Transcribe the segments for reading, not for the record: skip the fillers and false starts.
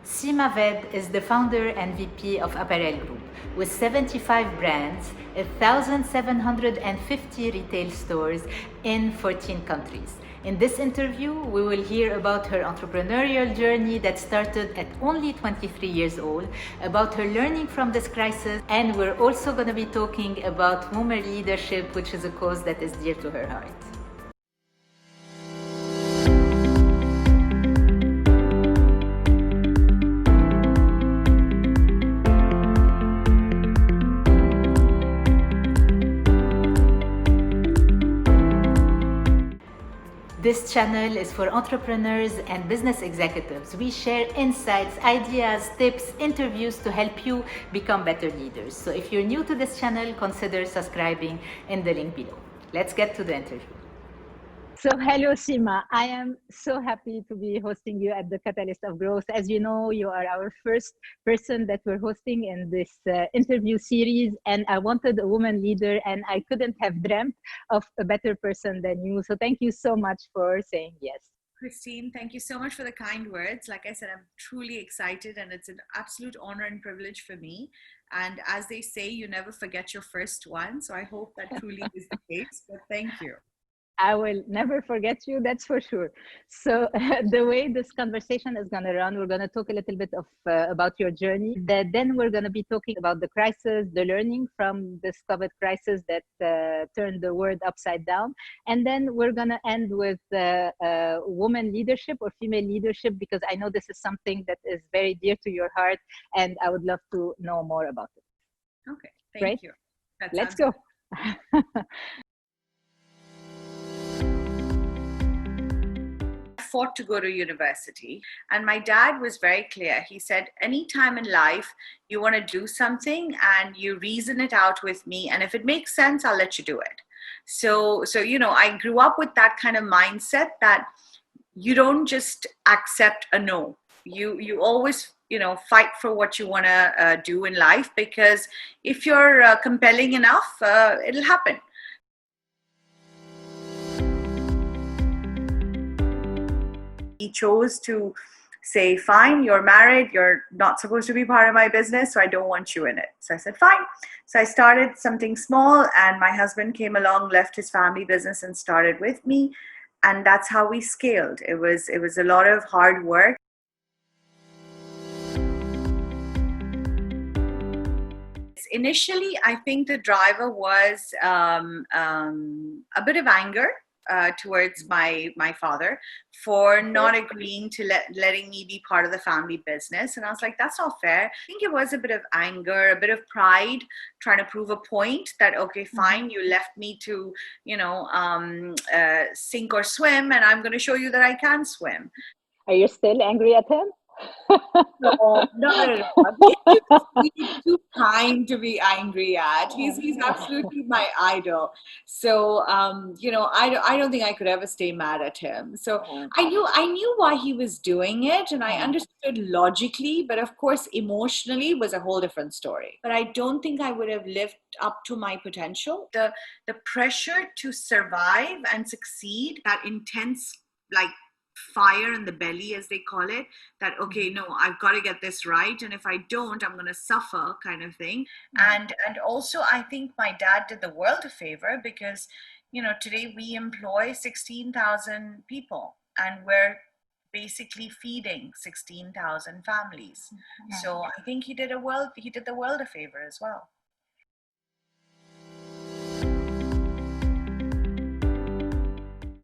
Sima Ved is the founder and VP of Apparel Group with 75 brands, 1,750 retail stores in 14 countries. In this interview, we will hear about her entrepreneurial journey that started at only 23 years old, about her learning from this crisis, and we're also going to be talking about women leadership, which is a cause that is dear to her heart. This channel is for entrepreneurs and business executives. We share insights, ideas, tips, interviews to help you become better leaders. So if you're new to this channel, consider subscribing in the link below. Let's get to the interview. So hello, Sima. I am so happy to be hosting you at the Catalyst of Growth. As you know, you are our first person that we're hosting in this interview series, and I wanted a woman leader, and I couldn't have dreamt of a better person than you. So thank you so much for saying yes. Christine, thank you so much for the kind words. Like I said, I'm truly excited, and it's an absolute honor and privilege for me. And as they say, you never forget your first one. So I hope that truly is the case, but thank you. I will never forget you, that's for sure. So the way this conversation is going to run, we're going to talk a little bit of about your journey. Then we're going to be talking about the crisis, the learning from this COVID crisis that turned the world upside down. And then we're going to end with woman leadership or female leadership, because I know this is something that is very dear to your heart, and I would love to know more about it. Okay, thank you. Let's go. Fought to go to university, and my dad was very clear. He said, anytime in life you want to do something and you reason it out with me, and if it makes sense, I'll let you do it. So you know, I grew up with that kind of mindset that you don't just accept a no. You always, you know, fight for what you want to do in life, because if you're compelling enough, it'll happen. He chose to say, fine, you're married, you're not supposed to be part of my business, so I don't want you in it. So I said, fine. So I started something small, and my husband came along, left his family business and started with me. And that's how we scaled. It was a lot of hard work. Initially, I think the driver was a bit of anger towards my father for not agreeing to letting me be part of the family business. And I was like, that's not fair. I think it was a bit of anger, a bit of pride, trying to prove a point that, okay, fine, you left me to, you know, sink or swim, and I'm going to show you that I can swim. Are you still angry at him? No, not at all. He's too kind to be angry at. He's absolutely my idol. So you know, I don't think I could ever stay mad at him. So I knew why he was doing it, and I understood logically, but of course emotionally was a whole different story. But I don't think I would have lived up to my potential. The pressure to survive and succeed, that intense, like, fire in the belly, as they call it, that, okay, no, I've got to get this right, and if I don't, I'm going to suffer, kind of thing. And also, I think my dad did the world a favor, because, you know, today we employ 16,000 people, and we're basically feeding 16,000 families. So I think he did the world a favor as well.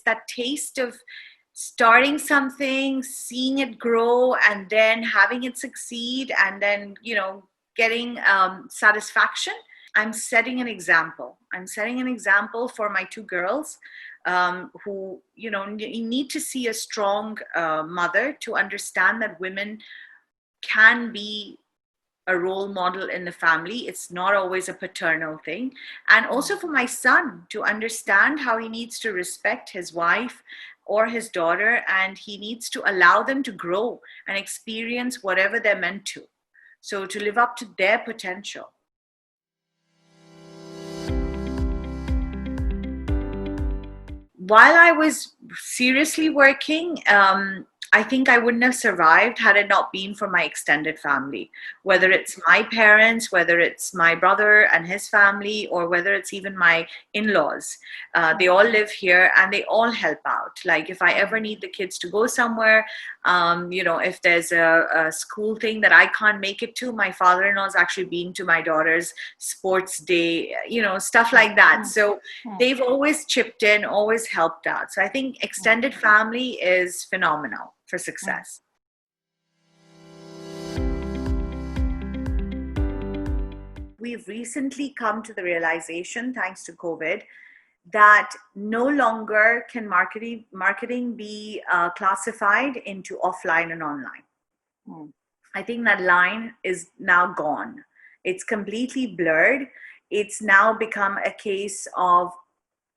That taste of starting something, seeing it grow, and then having it succeed, and then, you know, getting satisfaction. I'm setting an example. I'm setting an example for my two girls, who, you know, need to see a strong mother to understand that women can be a role model in the family. It's not always a paternal thing. And also for my son to understand how he needs to respect his wife or his daughter, and he needs to allow them to grow and experience whatever they're meant to. So to live up to their potential. While I was seriously working, I think I wouldn't have survived had it not been for my extended family, whether it's my parents, whether it's my brother and his family, or whether it's even my in-laws. They all live here and they all help out. Like if I ever need the kids to go somewhere, if there's a school thing that I can't make it to, my father-in-law is actually been to my daughter's sports day, stuff like that. So they've always chipped in, always helped out. So I think extended family is phenomenal for success. We've recently come to the realization, thanks to COVID, that no longer can marketing be classified into offline and online. I think that line is now gone. It's completely blurred. It's now become a case of,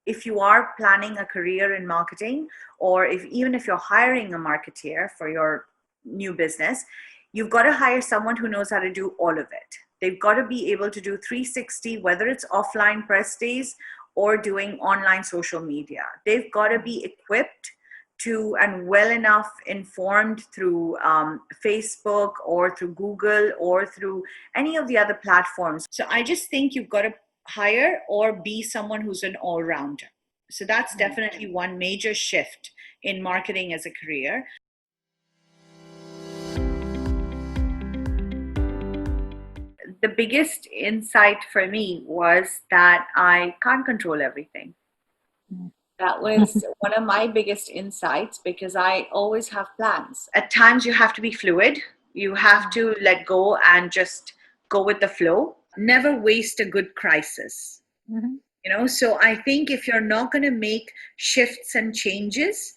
if you are planning a career in marketing, or even if you're hiring a marketeer for your new business, you've got to hire someone who knows how to do all of it. They've got to be able to do 360, whether it's offline press days or doing online social media. They've got to be equipped to and well enough informed through Facebook or through Google or through any of the other platforms. So I just think you've got to hire or be someone who's an all-rounder. So that's definitely one major shift in marketing as a career. The biggest insight for me was that I can't control everything. That was one of my biggest insights, because I always have plans. At times you have to be fluid. You have to let go and just go with the flow. Never waste a good crisis. So I think if you're not going to make shifts and changes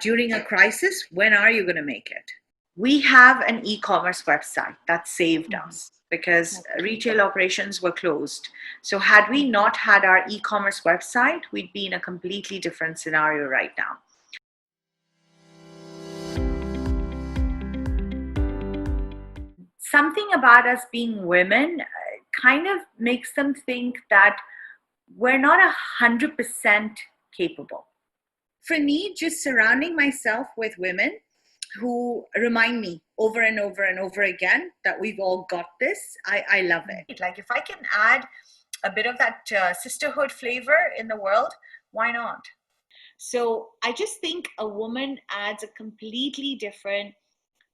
during a crisis, when are you going to make it? We have an e-commerce website that saved us because retail operations were closed. So had we not had our e-commerce website, we'd be in a completely different scenario right now. Something about us being women kind of makes them think that we're not 100% capable. For me, just surrounding myself with women who remind me over and over and over again that we've all got this, I love it. Like if I can add a bit of that sisterhood flavor in the world, why not? So I just think a woman adds a completely different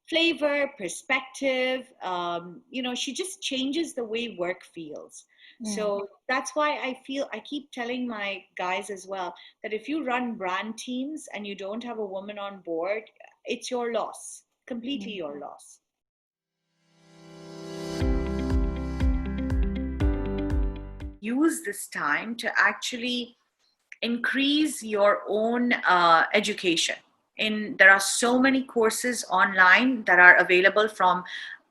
flavor, perspective. She just changes the way work feels. So that's why I keep telling my guys as well that if you run brand teams and you don't have a woman on board, it's your loss, completely your loss. Use this time to actually increase your own education. There are so many courses online that are available from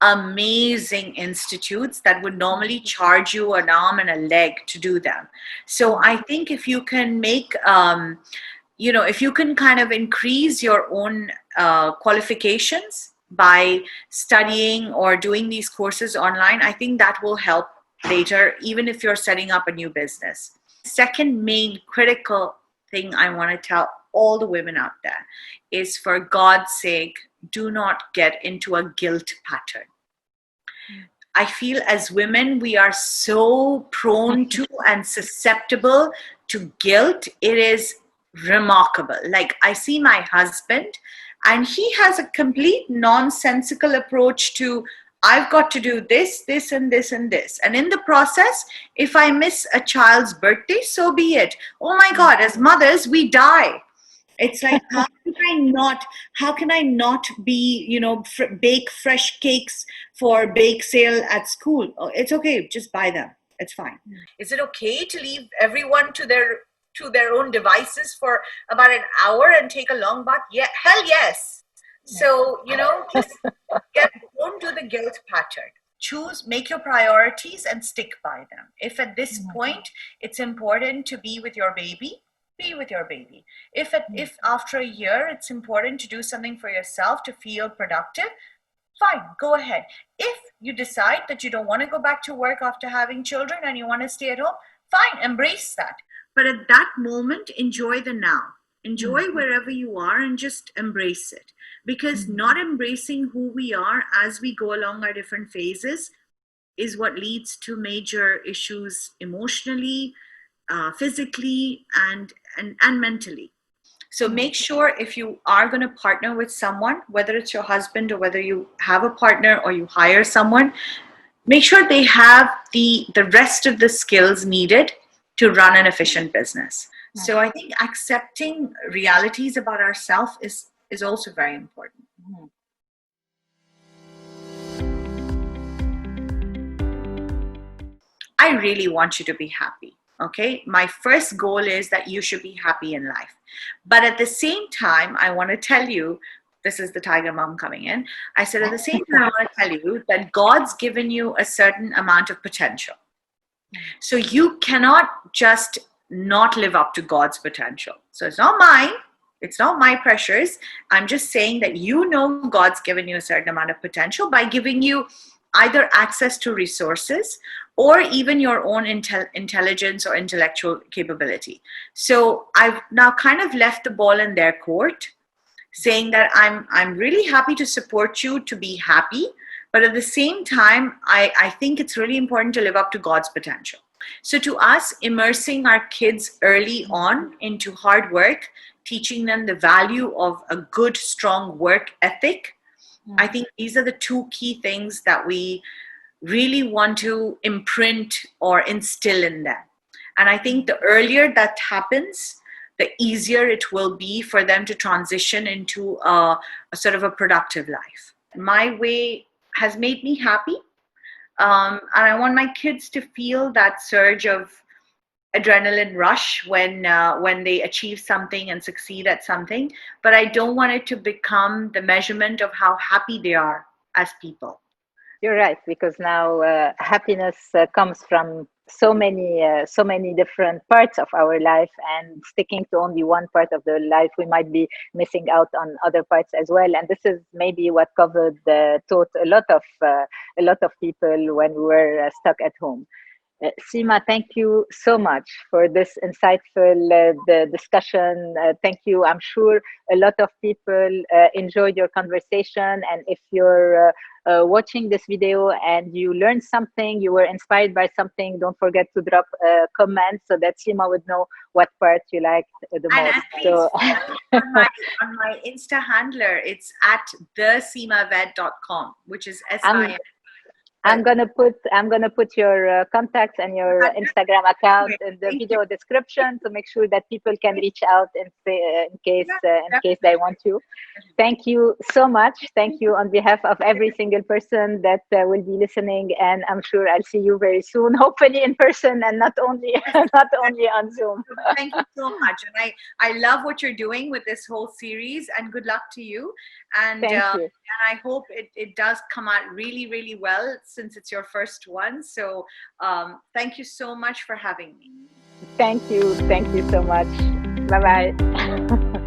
amazing institutes that would normally charge you an arm and a leg to do them. So I think if you can make, if you can kind of increase your own qualifications by studying or doing these courses online, I think that will help later, even if you're setting up a new business. Second main critical thing I want to tell all the women out there is, for God's sake, do not get into a guilt pattern. I feel as women, we are so prone to and susceptible to guilt. It is remarkable. Like I see my husband and he has a complete nonsensical approach to, I've got to do this, this, and this, and this. And in the process, if I miss a child's birthday, so be it. Oh my God, as mothers, we die. It's like, how can I not be, bake fresh cakes for bake sale at school? Oh, it's okay, just buy them. It's fine. Is it okay to leave everyone to their own devices for about an hour and take a long bath? Yeah, hell yes. So, just don't do the guilt pattern. Make your priorities and stick by them. If at this point it's important to be with your baby, be with your baby. If after a year it's important to do something for yourself to feel productive, fine, go ahead. If you decide that you don't want to go back to work after having children and you want to stay at home, fine, embrace that. But at that moment, enjoy the now. Enjoy wherever you are and just embrace it. because not embracing who we are as we go along our different phases is what leads to major issues emotionally, physically, and mentally. So make sure if you are going to partner with someone, whether it's your husband or whether you have a partner or you hire someone, make sure they have the rest of the skills needed to run an efficient business. So I think accepting realities about ourselves is also very important. I really want you to be happy. Okay. My first goal is that you should be happy in life. But at the same time, I want to tell you, this is the tiger mom coming in. I said, at the same time, I want to tell you that God's given you a certain amount of potential. So you cannot just not live up to God's potential. So it's not mine. It's not my pressures. I'm just saying that you know God's given you a certain amount of potential by giving you either access to resources or even your own intelligence or intellectual capability. So I've now kind of left the ball in their court, saying that I'm really happy to support you to be happy, but at the same time, I think it's really important to live up to God's potential. So to us, immersing our kids early on into hard work, teaching them the value of a good, strong work ethic, I think these are the two key things that we really want to imprint or instill in them. And I think the earlier that happens, the easier it will be for them to transition into a sort of a productive life. My way has made me happy. And I want my kids to feel that surge of adrenaline rush when they achieve something and succeed at something. But I don't want it to become the measurement of how happy they are as people. You're right, because now happiness comes from so many different parts of our life, and sticking to only one part of the life, we might be missing out on other parts as well. And this is maybe what COVID taught a lot of people when we were stuck at home. Sima, thank you so much for this insightful the discussion. Thank you. I'm sure a lot of people enjoyed your conversation. And if you're watching this video and you learned something, you were inspired by something, don't forget to drop a comment so that Sima would know what part you liked the most. And so, on my Insta handler, it's at thesimaved.com, which is SIM. I'm gonna put your contacts and your Instagram account in the video description to make sure that people can reach out and say, in case they want to. Thank you so much. Thank you on behalf of every single person that will be listening, and I'm sure I'll see you very soon, hopefully in person and not only on Zoom. Thank you so much, and I love what you're doing with this whole series, and good luck to you. And Thank you. And I hope it does come out really, really well, since it's your first one. So thank you so much for having me. Thank you so much. Bye bye.